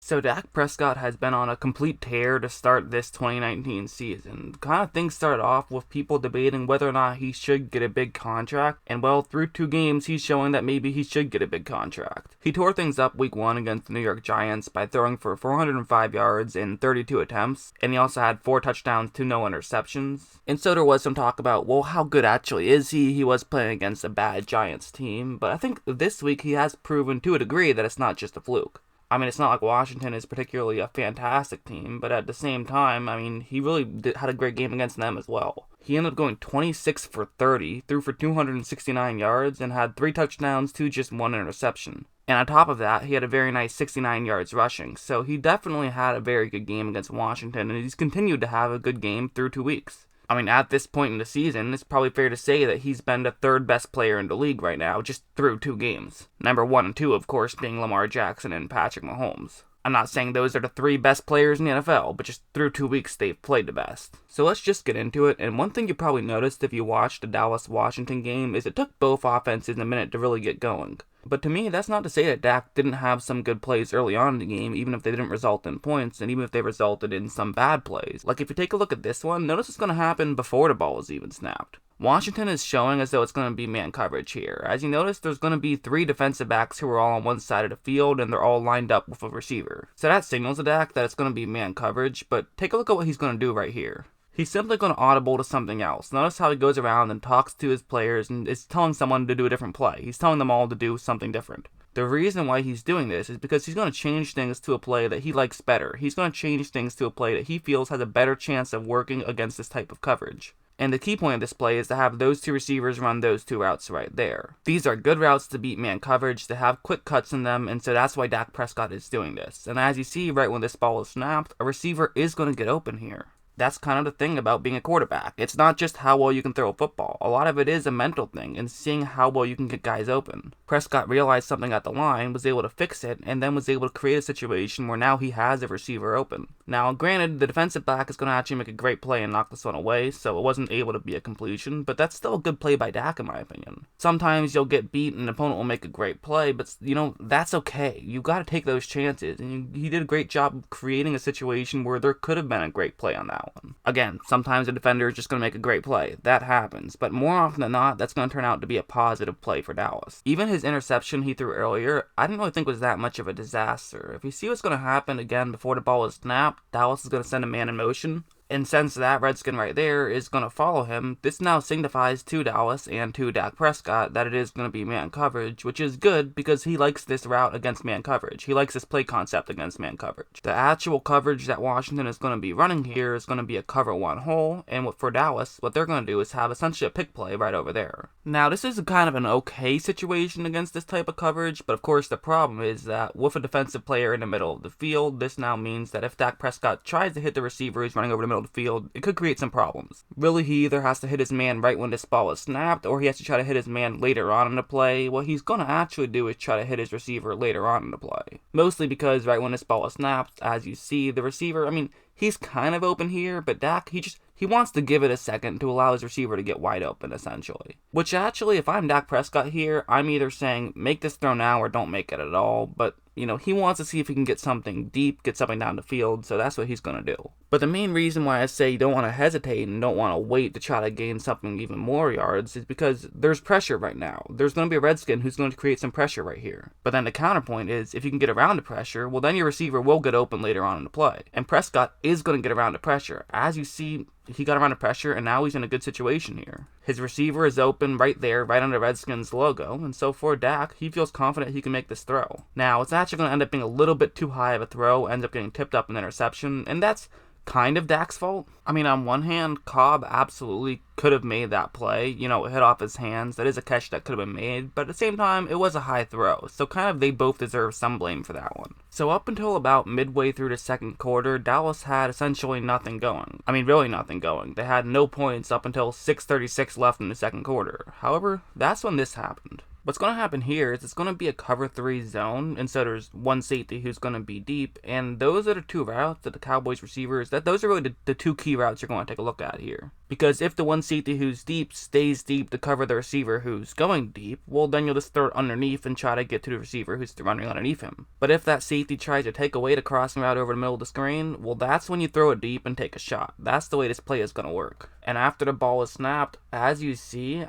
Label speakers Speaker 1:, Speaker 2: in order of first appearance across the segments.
Speaker 1: So Dak Prescott has been on a complete tear to start this 2019 season. Kind of things started off with people debating whether or not he should get a big contract, and well, through 2 games, he's showing that maybe he should get a big contract. He tore things up week 1 against the New York Giants by throwing for 405 yards in 32 attempts, and he also had 4 touchdowns to no interceptions. And so there was some talk about, well, how good actually is he? He was playing against a bad Giants team, but I think this week he has proven to a degree that it's not just a fluke. I mean, it's not like Washington is particularly a fantastic team, but at the same time, I mean, he really had a great game against them as well. He ended up going 26 for 30, threw for 269 yards, and had 3 touchdowns to just 1 interception. And on top of that, he had a very nice 69 yards rushing, so he definitely had a very good game against Washington, and he's continued to have a good game through 2 weeks. I mean, at this point in the season, it's probably fair to say that he's been the 3rd best player in the league right now, just through 2 games. Number 1 and 2, of course, being Lamar Jackson and Patrick Mahomes. I'm not saying those are the 3 best players in the NFL, but just through 2 weeks, they've played the best. So let's just get into it, and one thing you probably noticed if you watched the Dallas-Washington game is it took both offenses a minute to really get going. But to me, that's not to say that Dak didn't have some good plays early on in the game, even if they didn't result in points, and even if they resulted in some bad plays. Like, if you take a look at this one, notice what's going to happen before the ball is even snapped. Washington is showing as though it's going to be man coverage here. As you notice, there's going to be 3 defensive backs who are all on one side of the field, and they're all lined up with a receiver. So that signals to Dak that it's going to be man coverage, but take a look at what he's going to do right here. He's simply going to audible to something else. Notice how he goes around and talks to his players and is telling someone to do a different play. He's telling them all to do something different. The reason why he's doing this is because he's going to change things to a play that he likes better. He's going to change things to a play that he feels has a better chance of working against this type of coverage. And the key point of this play is to have those 2 receivers run those 2 routes right there. These are good routes to beat man coverage, to have quick cuts in them, and so that's why Dak Prescott is doing this. And as you see, right when this ball is snapped, a receiver is going to get open here. That's kind of the thing about being a quarterback. It's not just how well you can throw a football. A lot of it is a mental thing and seeing how well you can get guys open. Prescott realized something at the line, was able to fix it, and then was able to create a situation where now he has a receiver open. Now, granted, the defensive back is going to actually make a great play and knock this one away, so it wasn't able to be a completion, but that's still a good play by Dak in my opinion. Sometimes you'll get beat and an opponent will make a great play, but that's okay. You got to take those chances, and he did a great job of creating a situation where there could have been a great play on that one. Again, sometimes a defender is just going to make a great play. That happens. But more often than not, that's going to turn out to be a positive play for Dallas. Even his interception he threw earlier, I didn't really think was that much of a disaster. If you see what's going to happen again before the ball is snapped, Dallas is going to send a man in motion. And since that Redskin right there is going to follow him, this now signifies to Dallas and to Dak Prescott that it is going to be man coverage, which is good because he likes this route against man coverage. He likes this play concept against man coverage. The actual coverage that Washington is going to be running here is going to be a cover 1 hole, and for Dallas, what they're going to do is have essentially a pick play right over there. Now, this is kind of an okay situation against this type of coverage, but of course the problem is that with a defensive player in the middle of the field, this now means that if Dak Prescott tries to hit the receiver who's running over the middle of the field, it could create some problems. Really, he either has to hit his man right when this ball is snapped, or he has to try to hit his man later on in the play. What he's going to actually do is try to hit his receiver later on in the play. Mostly because right when this ball is snapped, as you see, the receiver, he's kind of open here, but Dak, he wants to give it a second to allow his receiver to get wide open, essentially. Which actually, if I'm Dak Prescott here, I'm either saying, make this throw now or don't make it at all, but he wants to see if he can get something deep, get something down the field, so that's what he's going to do. But the main reason why I say you don't want to hesitate and don't want to wait to try to gain something even more yards is because there's pressure right now. There's going to be a Redskin who's going to create some pressure right here. But then the counterpoint is, if you can get around the pressure, well then your receiver will get open later on in the play. And Prescott is going to get around the pressure. As you see, he got around the pressure, and now he's in a good situation here. His receiver is open right there, right under Redskins logo, and so for Dak, he feels confident he can make this throw. Now, it's actually going to end up being a little bit too high of a throw, ends up getting tipped up an interception, and that's kind of Dak's fault. On one hand, Cobb absolutely could have made that play. It hit off his hands. That is a catch that could have been made. But at the same time, it was a high throw. So kind of they both deserve some blame for that one. So up until about midway through the second quarter, Dallas had essentially nothing going. Really nothing going. They had no points up until 6:36 left in the second quarter. However, that's when this happened. What's going to happen here is it's going to be a cover 3 zone, and so there's one safety who's going to be deep, and those are the two routes that the Cowboys receivers, those are really the two key routes you're going to take a look at here. Because if the one safety who's deep stays deep to cover the receiver who's going deep, well then you'll just throw it underneath and try to get to the receiver who's running underneath him. But if that safety tries to take away the crossing route over the middle of the screen, well that's when you throw it deep and take a shot. That's the way this play is going to work. And after the ball is snapped, as you see,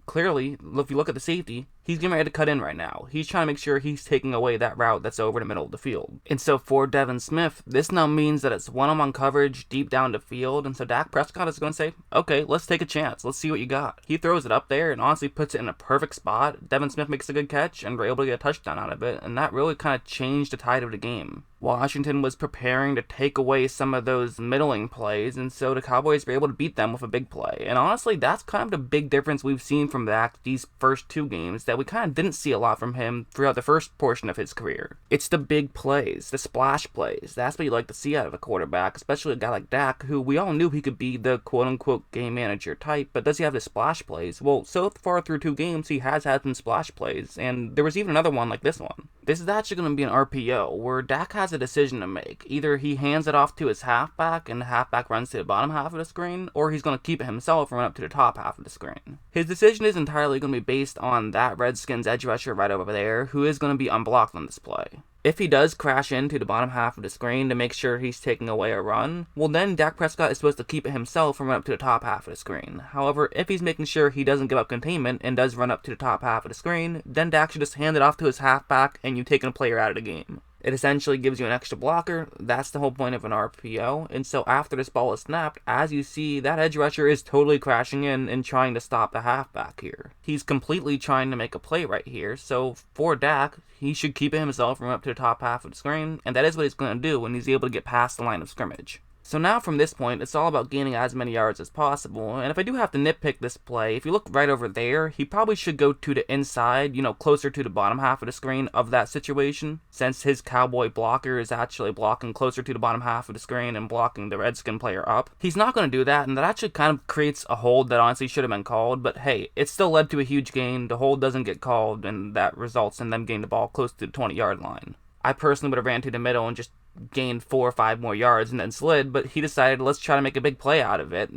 Speaker 1: clearly, if you look at the safety, he's getting ready to cut in right now. He's trying to make sure he's taking away that route that's over the middle of the field. And so for Devin Smith, this now means that it's one-on-one coverage deep down the field. And so Dak Prescott is going to say, okay, let's take a chance. Let's see what you got. He throws it up there and honestly puts it in a perfect spot. Devin Smith makes a good catch and we're able to get a touchdown out of it. And that really kind of changed the tide of the game. Washington was preparing to take away some of those middling plays, and so the Cowboys were able to beat them with a big play. And honestly, that's kind of the big difference we've seen from Dak these first two games, that we kind of didn't see a lot from him throughout the first portion of his career. It's the big plays, the splash plays. That's what you like to see out of a quarterback, especially a guy like Dak, who we all knew he could be the quote-unquote game manager type, but does he have the splash plays? Well, so far through two games, he has had some splash plays, and there was even another one like this one. This is actually going to be an RPO, where Dak has a decision to make. Either he hands it off to his halfback, and the halfback runs to the bottom half of the screen, or he's going to keep it himself and run up to the top half of the screen. His decision is entirely going to be based on that Redskins edge rusher right over there, who is going to be unblocked on this play. If he does crash into the bottom half of the screen to make sure he's taking away a run, well then Dak Prescott is supposed to keep it himself and run up to the top half of the screen. However, if he's making sure he doesn't give up containment and does run up to the top half of the screen, then Dak should just hand it off to his halfback and you've taken a player out of the game. It essentially gives you an extra blocker. That's the whole point of an RPO. And so after this ball is snapped, as you see, that edge rusher is totally crashing in and trying to stop the halfback here. He's completely trying to make a play right here. So for Dak, he should keep it himself and run up to the top half of the screen. And that is what he's going to do when he's able to get past the line of scrimmage. So now from this point, it's all about gaining as many yards as possible, and if I do have to nitpick this play, if you look right over there, he probably should go to the inside, closer to the bottom half of the screen of that situation, since his Cowboy blocker is actually blocking closer to the bottom half of the screen and blocking the Redskin player up. He's not going to do that, and that actually kind of creates a hold that honestly should have been called, but hey, it still led to a huge gain. The hold doesn't get called, and that results in them getting the ball close to the 20-yard line. I personally would have ran to the middle and just gained 4 or 5 more yards and then slid, but he decided, let's try to make a big play out of it.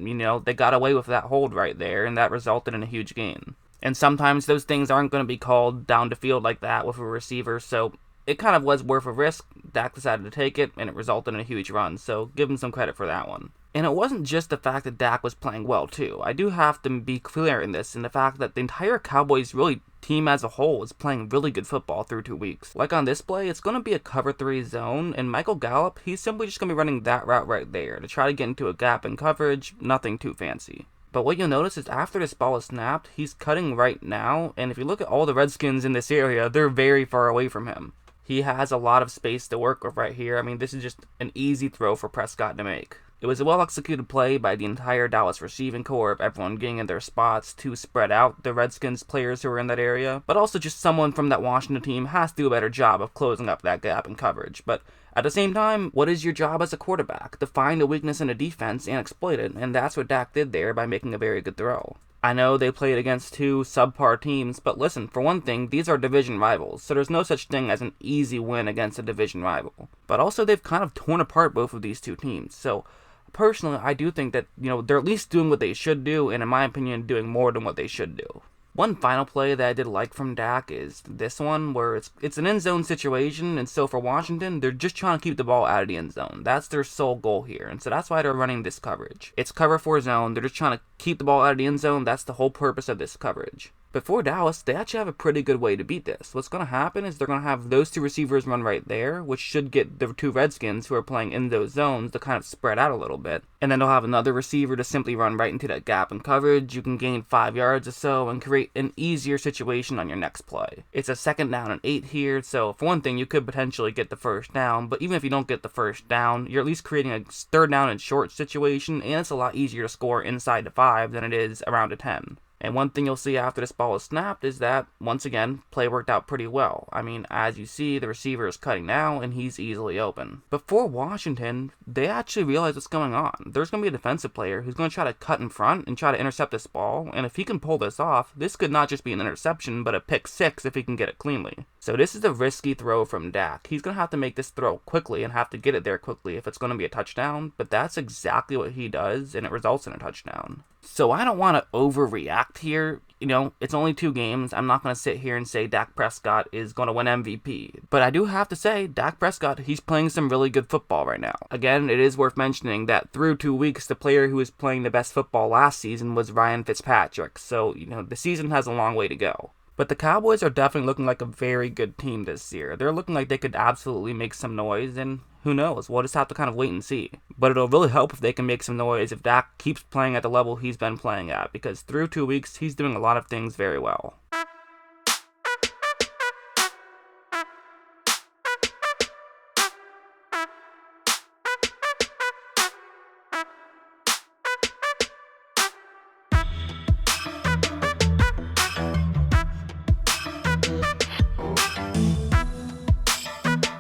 Speaker 1: They got away with that hold right there, and that resulted in a huge gain. And sometimes those things aren't going to be called down the field like that with a receiver, so it kind of was worth a risk. Dak decided to take it, and it resulted in a huge run, so give him some credit for that one. And it wasn't just the fact that Dak was playing well, too. I do have to be clear in this, in the fact that the entire Cowboys team as a whole is playing really good football through 2 weeks. Like on this play, it's going to be a cover 3 zone, and Michael Gallup, he's simply just going to be running that route right there to try to get into a gap in coverage, nothing too fancy. But what you'll notice is after this ball is snapped, he's cutting right now, and if you look at all the Redskins in this area, they're very far away from him. He has a lot of space to work with right here. This is just an easy throw for Prescott to make. It was a well-executed play by the entire Dallas receiving corps of everyone getting in their spots to spread out the Redskins players who were in that area, but also just someone from that Washington team has to do a better job of closing up that gap in coverage. But at the same time, what is your job as a quarterback? To find a weakness in a defense and exploit it, and that's what Dak did there by making a very good throw. I know they played against 2 subpar teams, but listen, for one thing, these are division rivals, so there's no such thing as an easy win against a division rival. But also, they've kind of torn apart both of these 2 teams, so personally, I do think that, they're at least doing what they should do, and in my opinion, doing more than what they should do. One final play that I did like from Dak is this one, where it's an end zone situation, and so for Washington, they're just trying to keep the ball out of the end zone. That's their sole goal here, and so that's why they're running this coverage. It's cover 4 zone, they're just trying to keep the ball out of the end zone. That's the whole purpose of this coverage. But for Dallas, they actually have a pretty good way to beat this. What's going to happen is they're going to have those 2 receivers run right there, which should get the 2 Redskins who are playing in those zones to kind of spread out a little bit. And then they'll have another receiver to simply run right into that gap in coverage. You can gain 5 yards or so and create an easier situation on your next play. It's a 2nd down and 8 here, so for one thing, you could potentially get the first down, but even if you don't get the first down, you're at least creating a 3rd down and short situation, and it's a lot easier to score inside the 5 than it is around a 10. And one thing you'll see after this ball is snapped is that, once again, play worked out pretty well. I mean, as you see, the receiver is cutting now, and he's easily open. But for Washington, they actually realize what's going on. There's going to be a defensive player who's going to try to cut in front and try to intercept this ball, and if he can pull this off, this could not just be an interception, but a pick six if he can get it cleanly. So this is a risky throw from Dak. He's going to have to make this throw quickly and have to get it there quickly if it's going to be a touchdown, but that's exactly what he does, and it results in a touchdown. So I don't want to overreact here. It's only 2 games. I'm not going to sit here and say Dak Prescott is going to win MVP. But I do have to say, Dak Prescott, he's playing some really good football right now. Again, it is worth mentioning that through 2 weeks, the player who was playing the best football last season was Ryan Fitzpatrick. So, the season has a long way to go. But the Cowboys are definitely looking like a very good team this year. They're looking like they could absolutely make some noise, and who knows? We'll just have to kind of wait and see. But it'll really help if they can make some noise if Dak keeps playing at the level he's been playing at, because through 2 weeks, he's doing a lot of things very well.